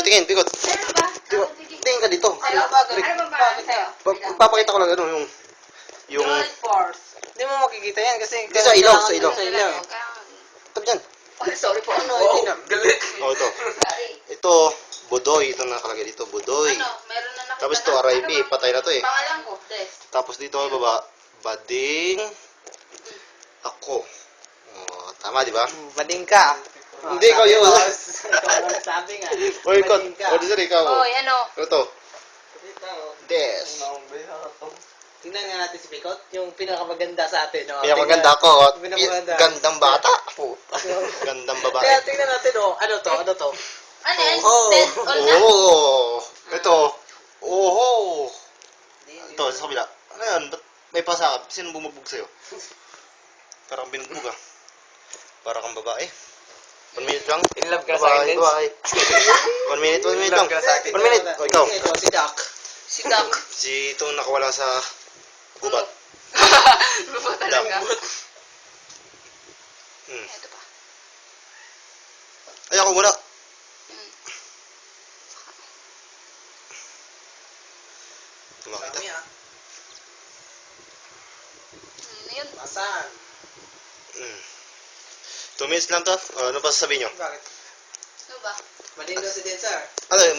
tingin, pikot. Ano ba? Tingin ka dito. Ano ba pangalan sa'yo? Papakita ko lang yung Joy Force. Hindi mo makikita yan kasi... Di sa ilaw, sa ilaw. Sa ilaw. Ito dyan. Sorry po. Galit. Oh, ito. Sorry. Ito, Budoy. Ito nakalagay dito, Budoy. Ano? Meron na nakita Tapos ito, na? RIP. Ano ba? Patay na to eh. Pangalan ko, Des. Tapos dito, baba, Bading ako. Oh, tama, di ba? Bading ka. Hindi, ikaw yun. Sabi nga. O, ikaw. O, di ikaw. Oh, yan o. Ano to? Des. Tingnan nga natin si Pikot. Yung pinakamaganda sa atin. No? Pinakamaganda ko. Pinakamaganda. Gandang bata. Gandang babae. Kaya tingnan natin, oh. Ano to? Ano to? Ano yan? Oh. Des all na? Oh. Ito. Oho. Ito, sa kabila. Ano yan? Ba't may pasakap? Sino bumugbog sa'yo? Parang binugbog ah. Parang kang babae. 1 minute lang. In love ka sa akin, Des? Bye. 1 minute lang. 1 minute. O, ikaw. Ito, si Doc. Si Doc. Si itong nakawala sa gubat. Ano ba talaga? Hmm. Ito pa. Ay, ako muna. Hmm. Tumakita. Dami, ah. Ano yun? Asan? 2 minutes lang to. Ano pa sasabihin nyo? Bakit? Ano ba? Malindo si Densar. Ano yun?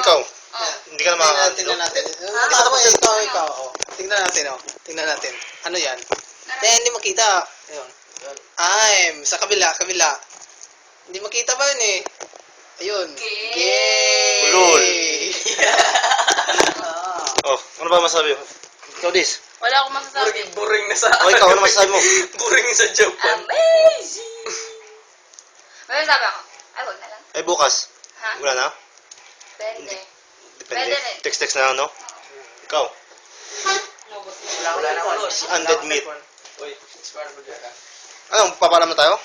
Ikaw? Oh. Hindi ka na makakano. Tingnan natin. Ah, Tama, ikaw. Oh. Tingnan natin, oh. Tingnan natin. Ano yan? Hindi makita. Ayun. Sa kabila. Hindi makita ba yun eh? Ayun. Gay! Ulol. Ah. Oh, ano ba masabi mo? Ikaw, Dis. Wala akong masasabi. Boring na sa... O, ikaw, ano masasabi mo? Boring sa Japan. Amazing! May masasabi ako. Ay, huwag na lang. Eh, bukas. Ha? Wala na? Pwede. Depende. Pwede rin. Text na lang, no? Ikaw. Wala na ako. Undead meat. Uy, expired ba dyan? Ano, papalam na tayo?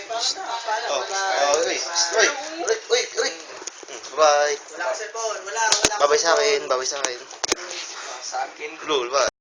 Paano? Oh, uy. Uy. Bye. Wala ka cellphone. Wala. Babay sa akin. Sa akin. Lul, bye.